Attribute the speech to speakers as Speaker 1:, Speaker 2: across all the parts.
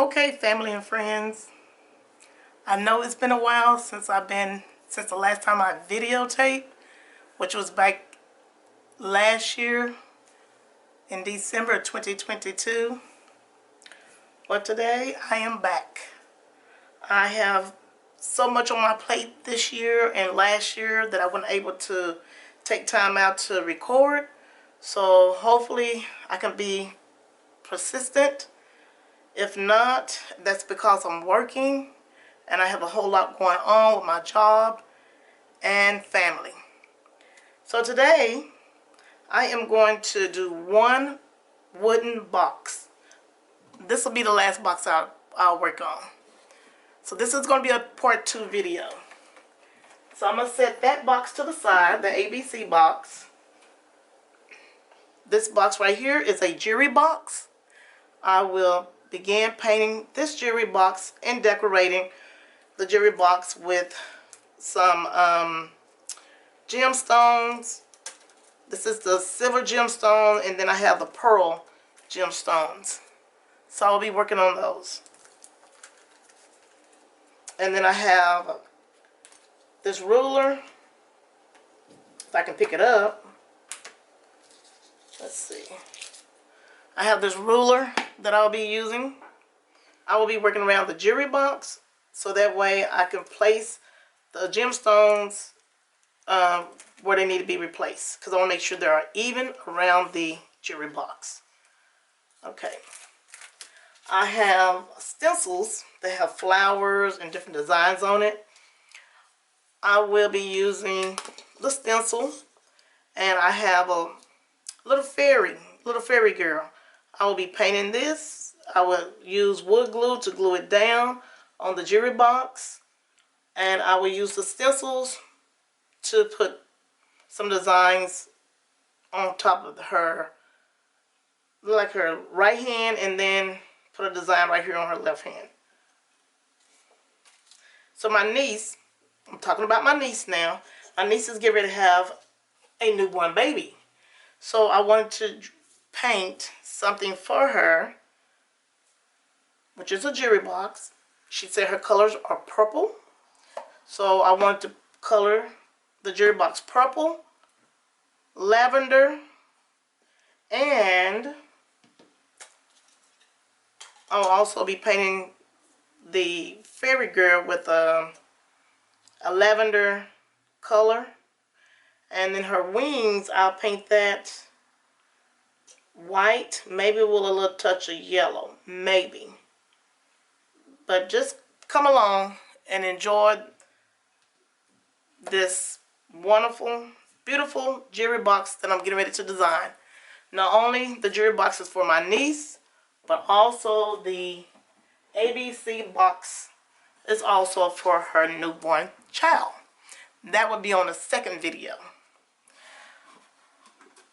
Speaker 1: Okay, family and friends, I know it's been a while since the last time I videotaped, which was back last year in December of 2022. But today I am back. I have so much on my plate this year and last year that I wasn't able to take time out to record. So hopefully I can be persistent. If not, that's because I'm working and I have a whole lot going on with my job and family. So today I am going to do one wooden box. This will be the last box I'll work on. So this is going to be a part 2 video. So I'm going to set that box to the side, the ABC box. This box right here is a jewelry box. I will begin painting this jewelry box and decorating the jewelry box with some gemstones. This is the silver gemstone, and then I have the pearl gemstones. So I'll be working on those. And then I have this ruler. If I can pick it up. Let's see. I have this ruler that I'll be using. I will be working around the jewelry box so that way I can place the gemstones where they need to be replaced, because I want to make sure they are even around the jewelry box. Okay. I have stencils that have flowers and different designs on it. I will be using the stencil, and I have a little fairy girl. I will be painting this. I will use wood glue to glue it down on the jewelry box, and I will use the stencils to put some designs on top of her, like her right hand, and then put a design right here on her left hand. So my niece, I'm talking about my niece now. My niece is getting ready to have a newborn baby. So I wanted to paint something for her, which is a jewelry box. She said her colors are purple. So I wanted to color the jewelry box purple, lavender, and I'll also be painting the fairy girl with a lavender color. And then her wings, I'll paint that white, maybe with a little touch of yellow, maybe. But just come along and enjoy this wonderful, beautiful jewelry box that I'm getting ready to design. Not only the jewelry box is for my niece, but also the ABC box is also for her newborn child. That would be on the second video.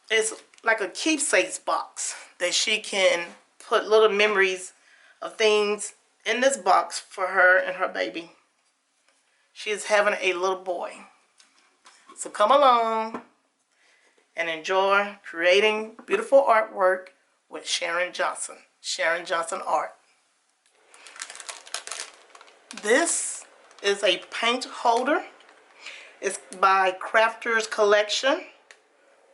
Speaker 1: It's like a keepsakes box that she can put little memories of things in this box for her and her baby. She is having a little boy. So come along and enjoy creating beautiful artwork with Sharon Johnson. Sharon Johnson Art. This is a paint holder. It's by Crafter's Collection.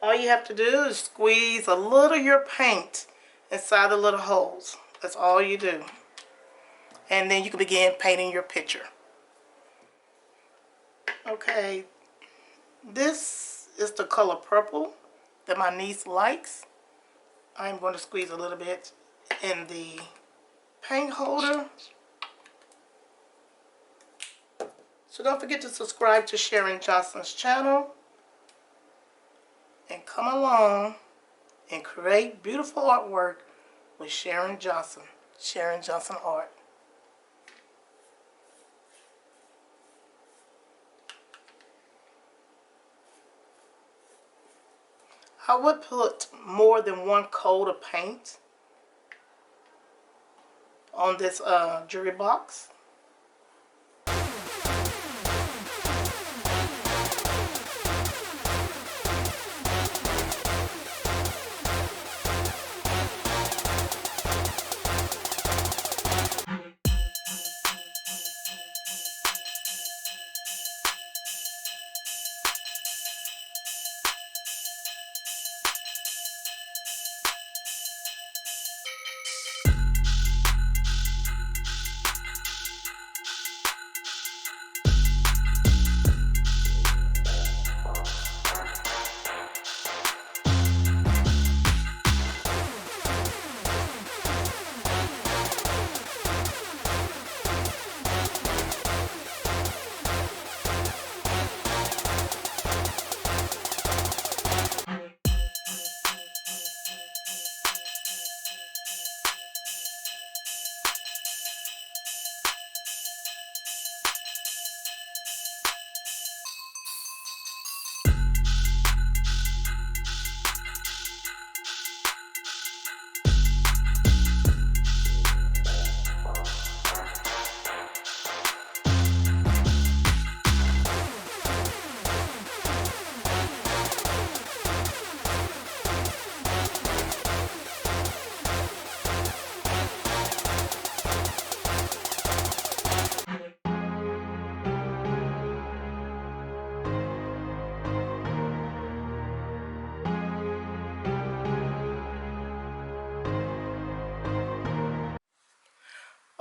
Speaker 1: All you have to do is squeeze a little of your paint inside the little holes. That's all you do. And then you can begin painting your picture. Okay, this is the color purple that my niece likes. I'm going to squeeze a little bit in the paint holder. So don't forget to subscribe to Sharon Johnson's channel and come along and create beautiful artwork with Sharon Johnson, Sharon Johnson Art. I would put more than one coat of paint on this jewelry box.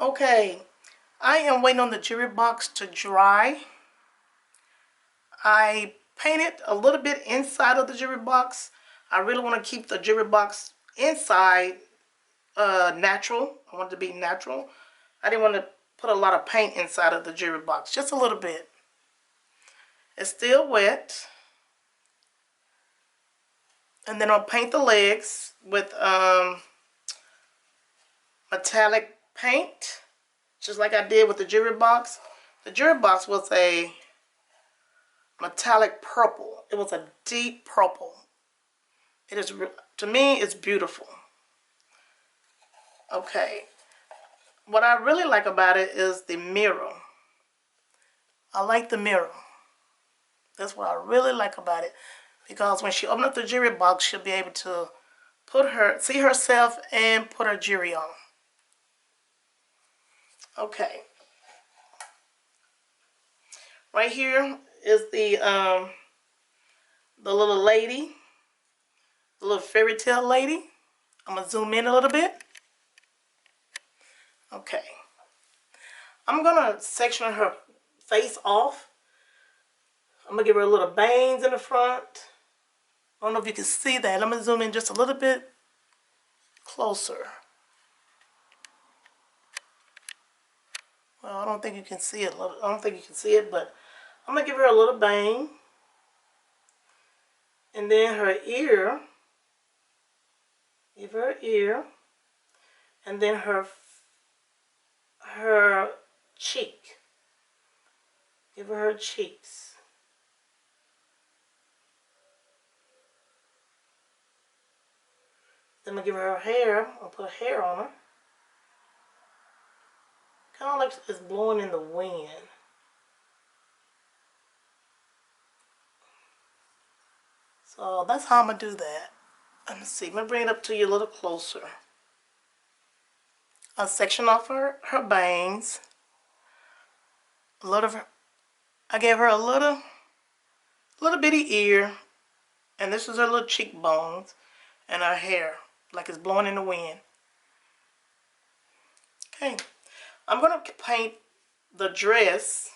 Speaker 1: Okay, I am waiting on the jewelry box to dry. I painted a little bit inside of the jewelry box. I really want to keep the jewelry box inside natural. I want it to be natural. I didn't want to put a lot of paint inside of the jewelry box, just a little bit. It's still wet. And then I'll paint the legs with metallic paint, just like I did with the jewelry box. The jewelry box was a metallic purple. It was a deep purple. It is, to me, it's beautiful. Okay. What I really like about it is the mirror. I like the mirror. That's what I really like about it. Because when she opens up the jewelry box, she'll be able to see herself and put her jewelry on. Okay. Right here is the little lady, the little fairy tale lady. I'm gonna zoom in a little bit. Okay. I'm gonna section her face off. I'm gonna give her a little bangs in the front. I don't know if you can see that. I'm gonna zoom in just a little bit closer. Well, I don't think you can see it. I don't think you can see it, but I'm gonna give her a little bang. And then her ear. Give her ear. And then her cheek. Give her cheeks. Then I'm gonna give her hair. I'll put hair on her. Kind of like it's blowing in the wind. So that's how I'm gonna do that. Let me see. I'm gonna bring it up to you a little closer. I'll section off her bangs. I gave her a little bitty ear, and this is her little cheekbones and her hair, like it's blowing in the wind. Okay, I'm gonna paint the dress.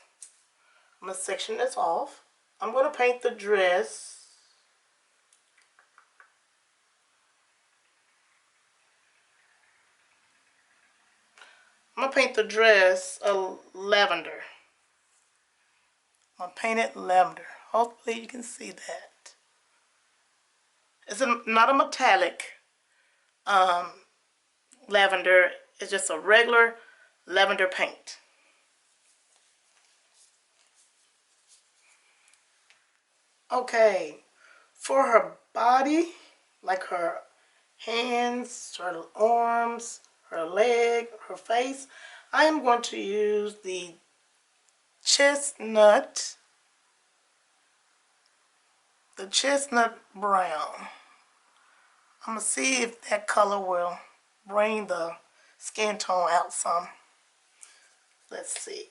Speaker 1: I'm gonna section this off. I'm gonna paint the dress. I'm gonna paint the dress a lavender. I'm gonna paint it lavender. Hopefully you can see that. It's not a metallic lavender. It's just a regular lavender paint. Okay, for her body, like her hands, her arms, her leg, her face, I am going to use the chestnut brown. I'm going to see if that color will bring the skin tone out some. Let's see.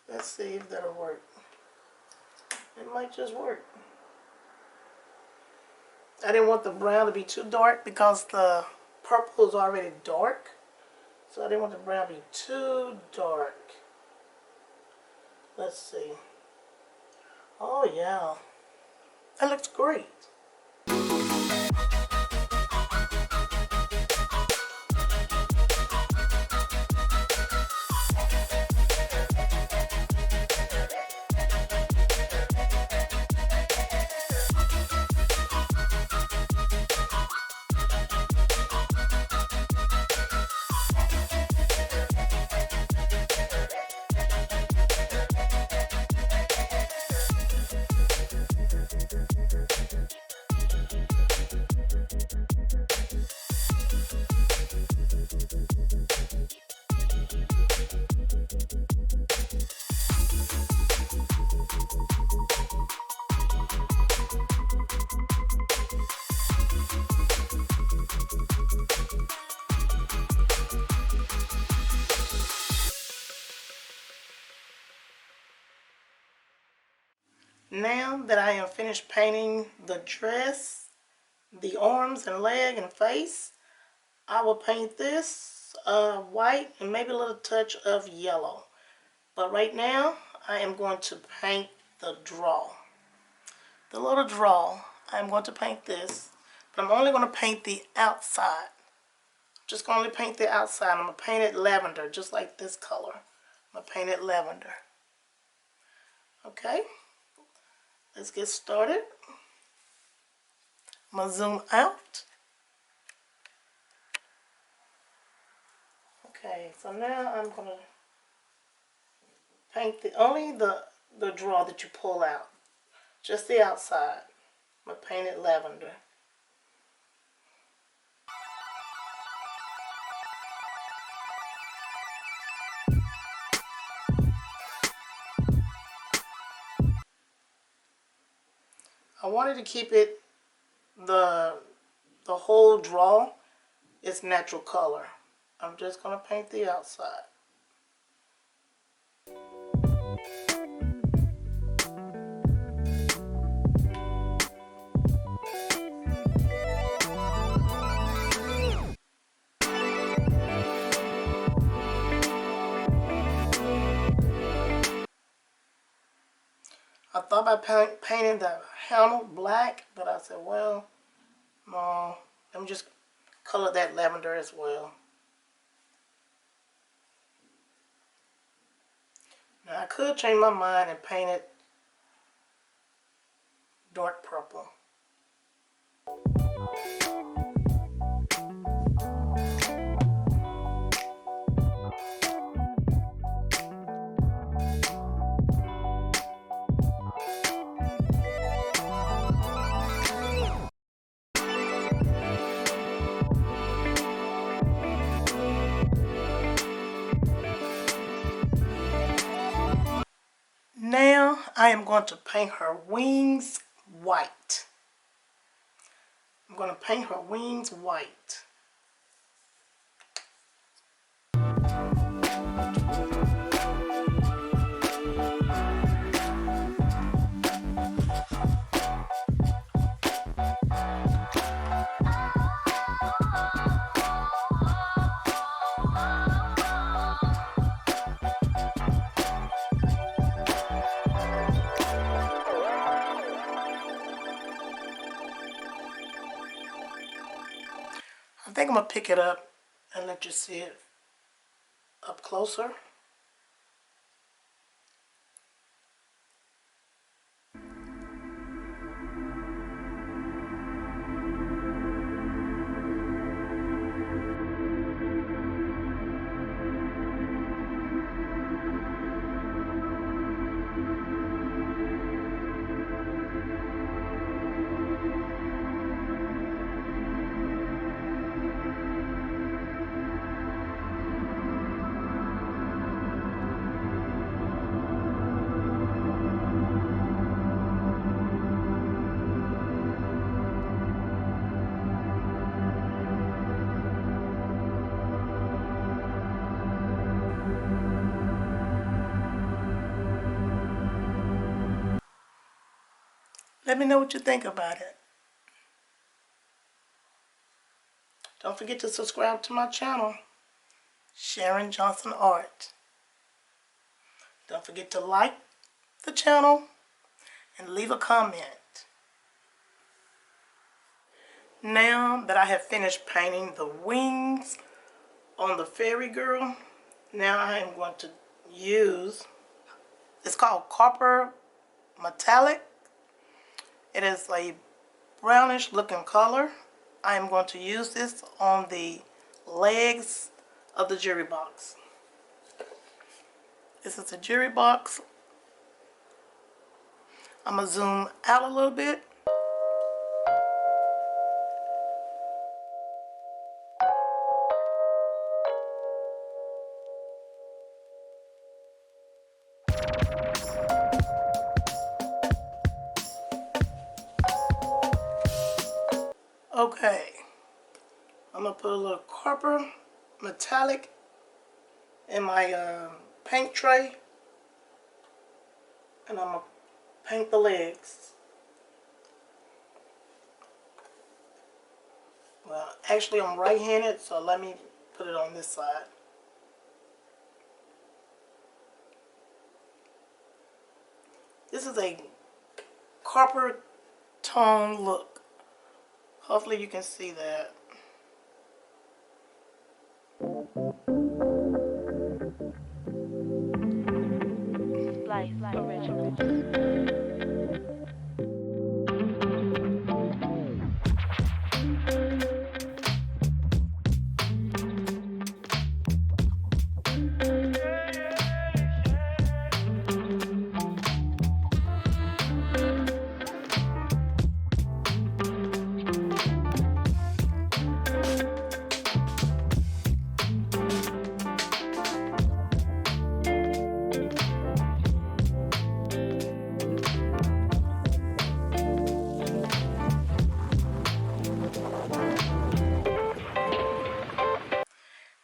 Speaker 1: Let's see if that'll work. It might just work. I didn't want the brown to be too dark because the purple is already dark. So I didn't want the brown to be too dark. Let's see. Oh yeah. That looks great. Now that I am finished painting the dress, the arms and leg and face, I will paint this white and maybe a little touch of yellow. But right now, I am going to paint the draw. The little draw, I'm going to paint this, but I'm only going to paint the outside. Just going to paint the outside. I'm going to paint it lavender, just like this color. I'm going to paint it lavender. Okay, let's get started. I'm going to zoom out. Okay, so now I'm going to paint only the draw that you pull out. Just the outside. I'm going to paint it lavender. I wanted to keep it the whole draw its natural color. I'm just going to paint the outside. I thought about painting the handle black, but I said, well, no, let me just color that lavender as well. Now I could change my mind and paint it dark purple. Now I am going to paint her wings white. I'm going to paint her wings white. I think I'm going to pick it up and let you see it up closer. Let me know what you think about it. Don't forget to subscribe to my channel, Sharon Johnson Art. Don't forget to like the channel and leave a comment. Now that I have finished painting the wings on the fairy girl, now I am going to use, it's called Copper Metallic. It is a brownish looking color. I am going to use this on the legs of the jewelry box. This is a jewelry box. I'm going to zoom out a little bit. Okay, I'm going to put a little copper metallic in my paint tray, and I'm going to paint the legs. Well, actually I'm right-handed, so let me put it on this side. This is a copper tone look. Hopefully you can see that.
Speaker 2: Splice original.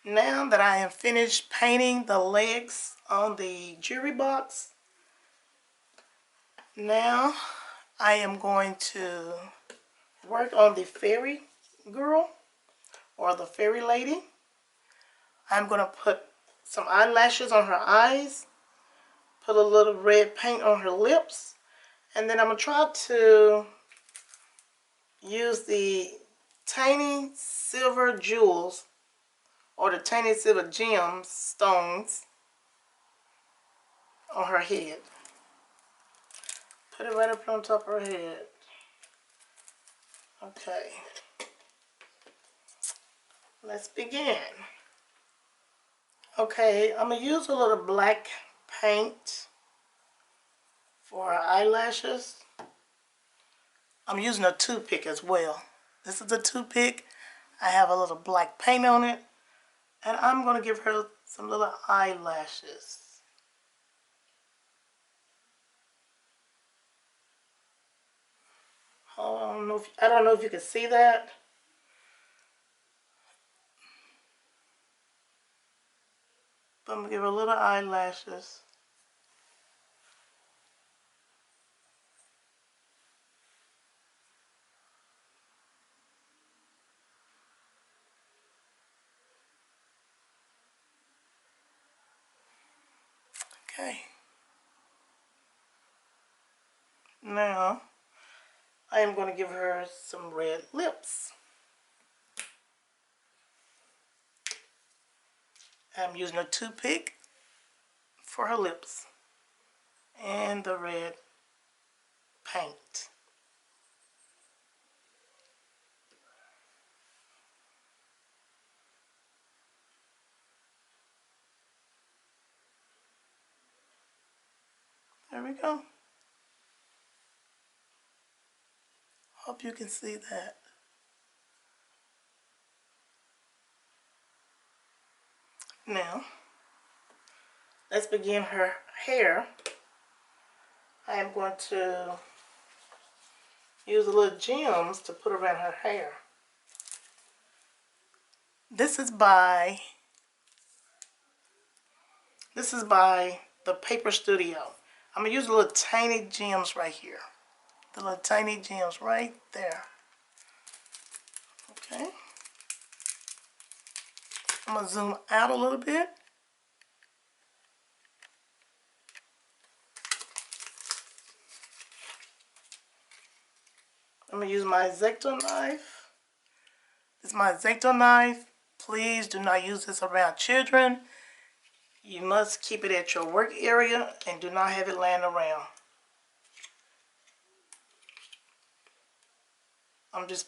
Speaker 1: Now that I am finished painting the legs on the jewelry box, now I am going to work on the fairy girl or the fairy lady. I'm going to put some eyelashes on her eyes, put a little red paint on her lips, and then I'm going to try to use the tiny silver jewels or the tiny silver gems, stones, on her head. Put it right up on top of her head. Okay. Let's begin. Okay, I'm going to use a little black paint for her eyelashes. I'm using a toothpick as well. This is a toothpick. I have a little black paint on it. And I'm going to give her some little eyelashes. I don't know if you can see that. But I'm going to give her little eyelashes. Okay. Now, I am going to give her some red lips. I'm using a toothpick for her lips and the red paint. There we go. Hope you can see that. Now, let's begin her hair. I am going to use a little gems to put around her hair. This is by the Paper Studio. I'm going to use a little tiny gems right here. The little tiny gems right there. Okay. I'm going to zoom out a little bit. I'm going to use my X-Acto knife. This is my X-Acto knife. Please do not use this around children. You must keep it at your work area and do not have it laying around. I'm just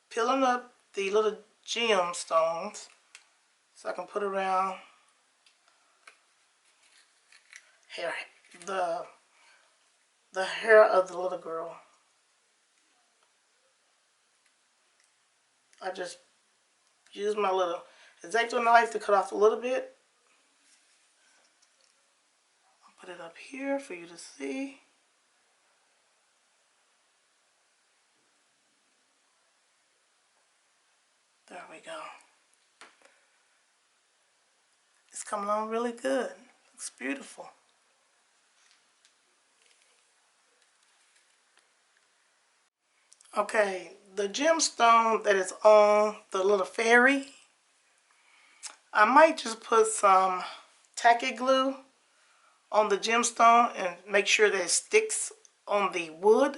Speaker 1: peeling up the little gemstones so I can put around the hair of the little girl. I just use my little X-Acto knife to cut off a little bit. I'll put it up here for you to see. There we go. It's coming along really good. Looks beautiful. Okay, the gemstone that is on the little fairy, I might just put some tacky glue on the gemstone and make sure that it sticks on the wood,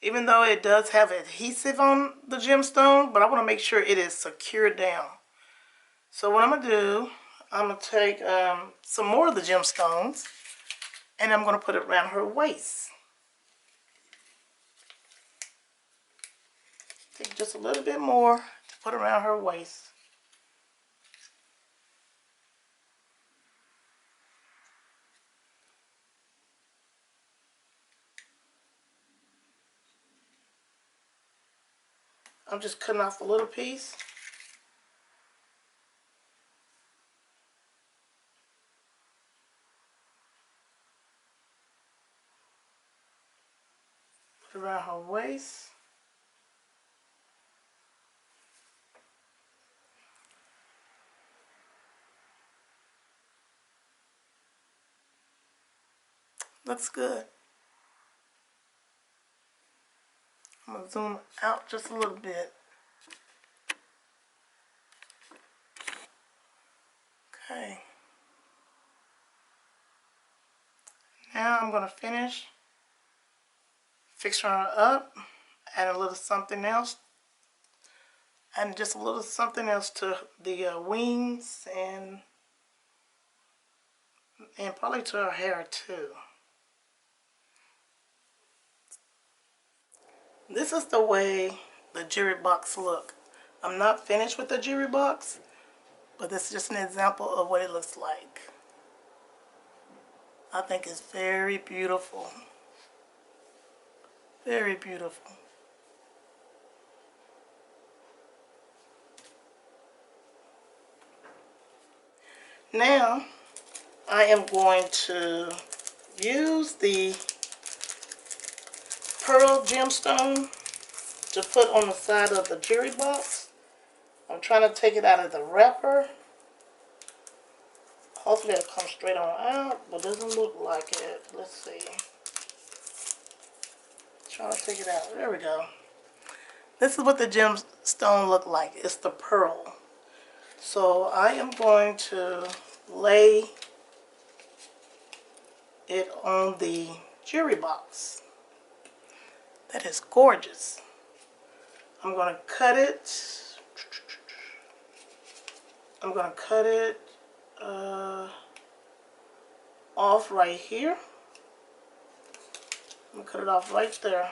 Speaker 1: even though it does have adhesive on the gemstone, but I want to make sure it is secured down. So what I'm going to do, I'm going to take some more of the gemstones and I'm going to put it around her waist. Take just a little bit more to put around her waist. I'm just cutting off a little piece. Put it around her waist. Looks good. I'm going to zoom out just a little bit. Okay. Now I'm going to finish fixing her up, add a little something else, and just a little something else to the wings and probably to her hair too. This is the way the jewelry box look. I'm not finished with the jewelry box, but this is just an example of what it looks like. I think it's very beautiful. Very beautiful. Now, I am going to use the pearl gemstone to put on the side of the jewelry box. I'm trying to take it out of the wrapper. Hopefully it'll come straight on out, but it doesn't look like it. Let's see. Trying to take it out. There we go. This is what the gemstone look like. It's the pearl. So I am going to lay it on the jewelry box. That is gorgeous. I'm going to cut it. I'm going to cut it off right here. I'm going to cut it off right there.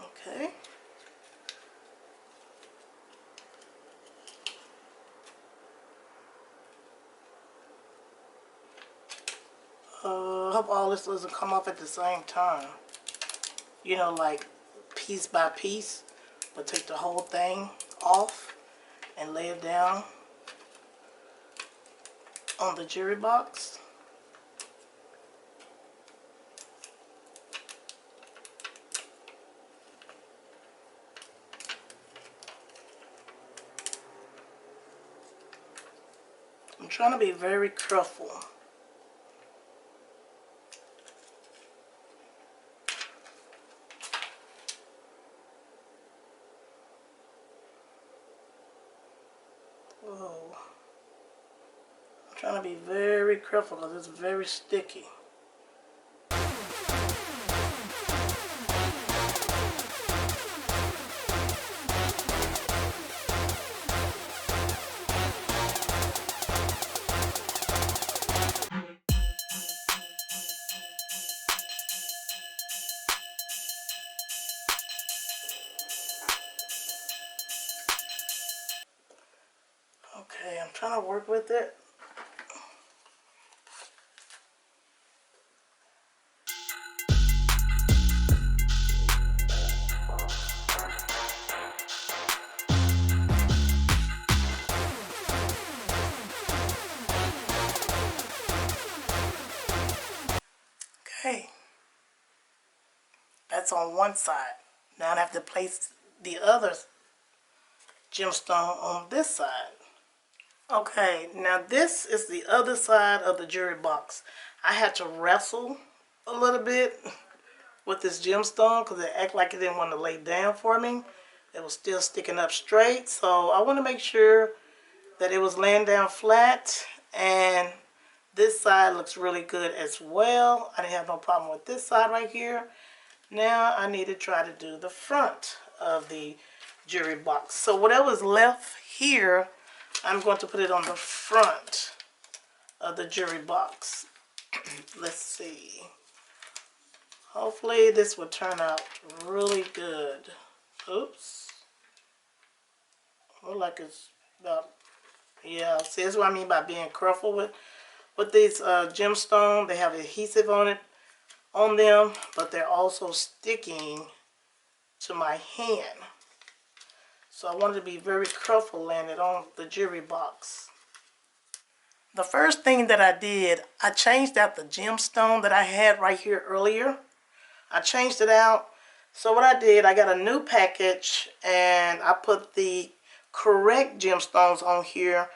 Speaker 1: Okay. I hope all this doesn't come off at the same time. You know, like piece by piece, but take the whole thing off and lay it down on the jewelry box. I'm trying to be very careful. Whoa. I'm trying to be very careful because it's very sticky. Okay, I'm trying to work with it. Okay, that's on one side. Now I have to place the other gemstone on this side. Okay, now this is the other side of the jewelry box. I had to wrestle a little bit with this gemstone because it acted like it didn't want to lay down for me. It was still sticking up straight. So I want to make sure that it was laying down flat. And this side looks really good as well. I didn't have no problem with this side right here. Now I need to try to do the front of the jewelry box. So whatever's left here, I'm going to put it on the front of the jewelry box. Let's see. Hopefully this will turn out really good. Oops. Look like it's about, yeah, see, that's what I mean by being careful with these gemstones. They have adhesive on them, but they're also sticking to my hand. So I wanted to be very careful laying it on the jewelry box. The first thing that I did, I changed out the gemstone that I had right here earlier. I changed it out. So what I did, I got a new package and I put the correct gemstones on here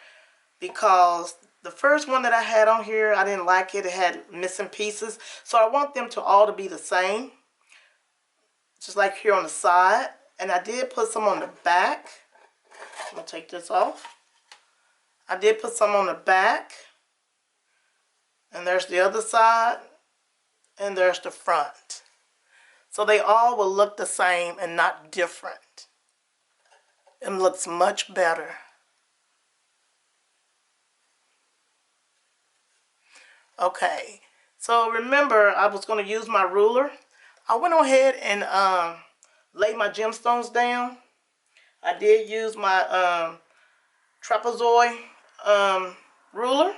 Speaker 1: because the first one that I had on here, I didn't like it. It had missing pieces. So I want them to all to be the same, just like here on the side. And I did put some on the back. I'm going to take this off. I did put some on the back. And there's the other side. And there's the front. So they all will look the same and not different. It looks much better. Okay. So remember, I was going to use my ruler. I went ahead and laid my gemstones down. I did use my trapezoid ruler.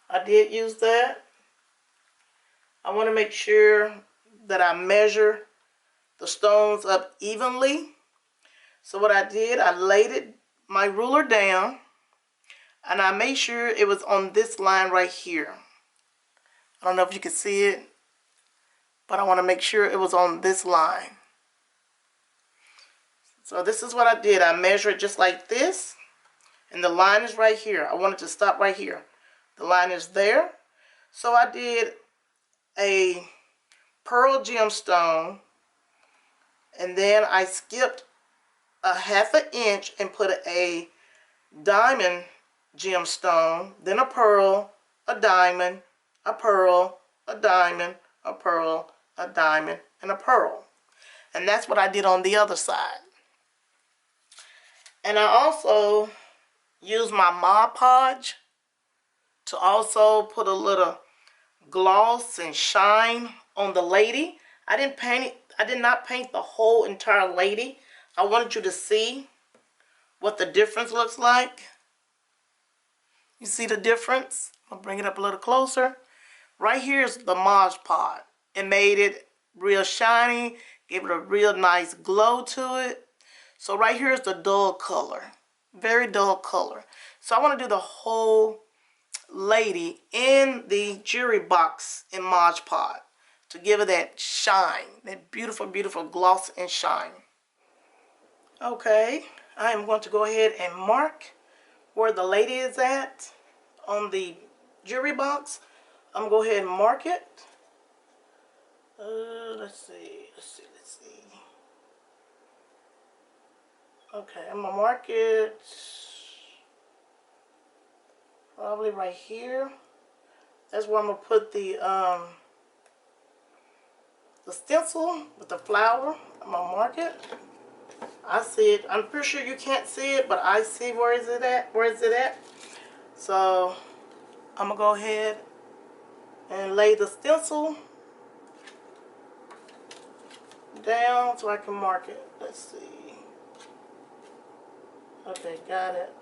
Speaker 1: I did use that. I want to make sure that I measure the stones up evenly. So what I did, I laid my ruler down and I made sure it was on this line right here. I don't know if you can see it, but I want to make sure it was on this line. So this is what I did. I measured just like this, and the line is right here. I wanted to stop right here. The line is there. So I did a pearl gemstone, and then I skipped a ½ an inch and put a diamond gemstone, then a pearl, a diamond, a pearl, a diamond, a pearl, a diamond, and a pearl. And that's what I did on the other side. And I also used my Mod Podge to also put a little gloss and shine on the lady. I didn't paint it. I did not paint the whole entire lady. I wanted you to see what the difference looks like. You see the difference? I'll bring it up a little closer. Right here is the Mod Podge. It made it real shiny, gave it a real nice glow to it. So right here is the dull color, very dull color. So I want to do the whole lady in the jewelry box in Mod Podge to give it that shine, that beautiful, beautiful gloss and shine. Okay, I am going to go ahead and mark where the lady is at on the jewelry box. I'm going to go ahead and mark it. Let's see. Okay, I'm going to mark it probably right here. That's where I'm going to put the stencil with the flower. I'm going to mark it. I see it. I'm pretty sure you can't see it, but I see where is it at. Where is it at? So I'm going to go ahead and lay the stencil down so I can mark it. Let's see. Okay, got it.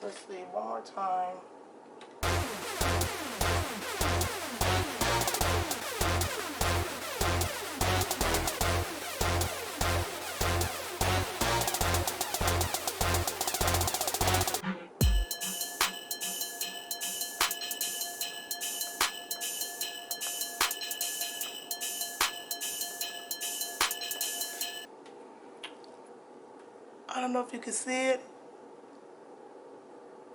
Speaker 1: Let's see, one more time. I don't know if you can see it.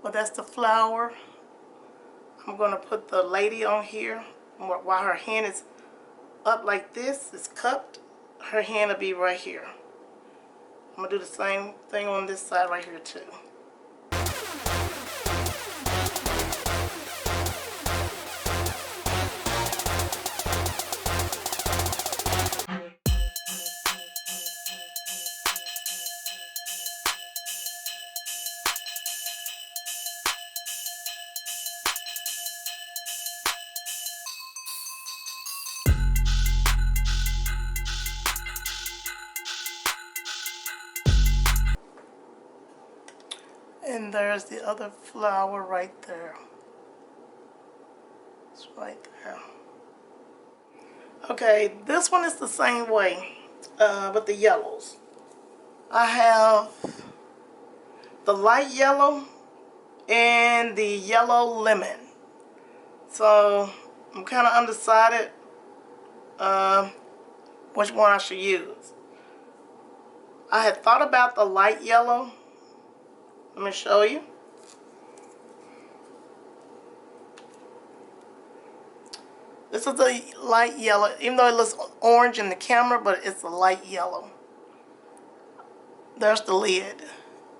Speaker 1: But that's the flower. I'm going to put the lady on here. While her hand is up like this, it's cupped, her hand will be right here. I'm going to do the same thing on this side right here too. And there's the other flower right there. It's right there. Okay, this one is the same way, with the yellows. I have the light yellow and the yellow lemon. So I'm kind of undecided which one I should use. I had thought about the light yellow. Let me show you. This is the light yellow, even though it looks orange in the camera, but it's a light yellow. There's the lid.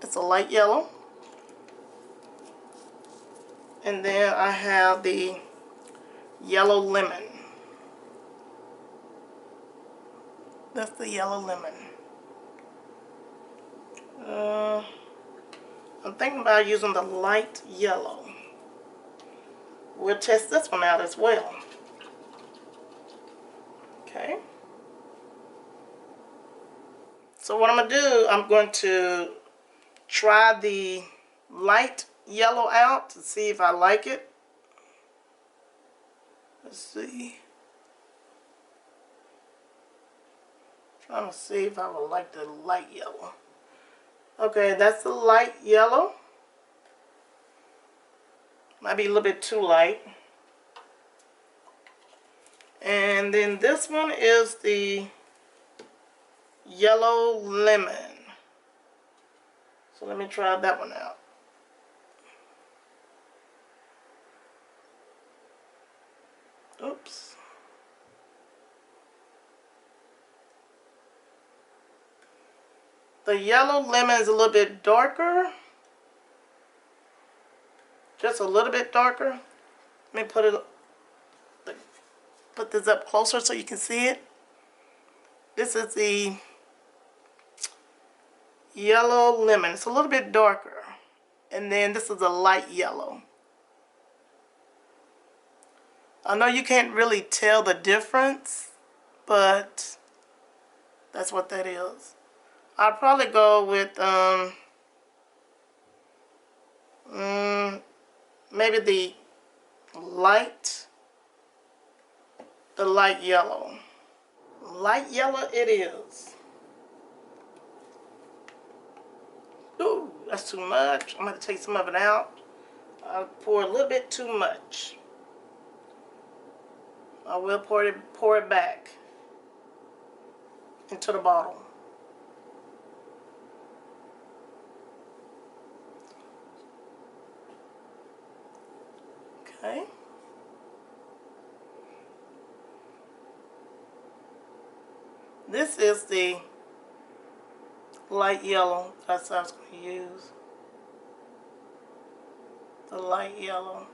Speaker 1: It's a light yellow. And then I have the yellow lemon. That's the yellow lemon. I'm thinking about using the light yellow. We'll test this one out as well. Okay. So what I'm going to do, I'm going to try the light yellow out to see if I like it. Let's see. Trying to see if I would like the light yellow. Okay, that's the light yellow. Might be a little bit too light. And then this one is the yellow lemon. So let me try that one out. Oops. The yellow lemon is a little bit darker. Just a little bit darker. Let me put this up closer so you can see it. This is the yellow lemon. It's a little bit darker. And then this is a light yellow. I know you can't really tell the difference, but that's what that is. I'll probably go with maybe the light yellow. Light yellow it is. Ooh, that's too much. I'm going to take some of it out. I'll pour a little bit too much. I will pour it back into the bottle. Okay. This is the light yellow. That's what I was going to use. The light yellow.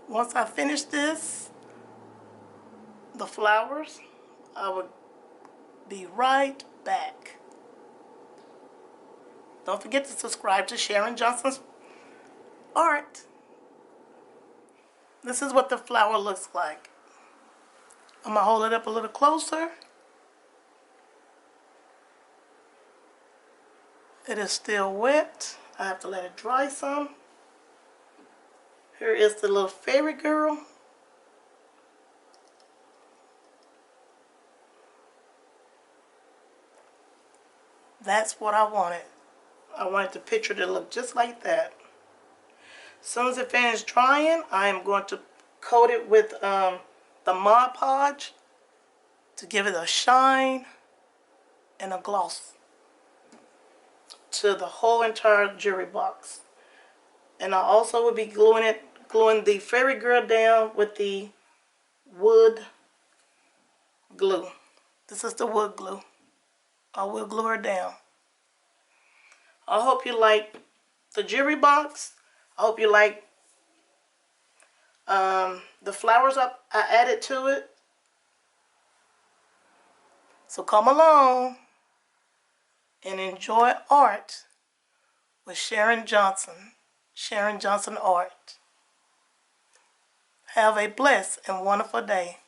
Speaker 1: Once I finish this, the flowers, I will be right back. Don't forget to subscribe to Sharon Johnson's art. This is what the flower looks like. I'm going to hold it up a little closer. It is still wet. I have to let it dry some. Here is the little fairy girl. That's what I wanted. I wanted the picture to look just like that. As soon as it finishes drying, I am going to coat it with the Mod Podge to give it a shine and a gloss to the whole entire jewelry box. And I also will be gluing the Fairy Girl down with the wood glue. This is the wood glue. I will glue her down. I hope you like the jewelry box. I hope you like the flowers I added to it. So come along and enjoy art with Sharon Johnson. Sharon Johnson Art. Have a blessed and wonderful day.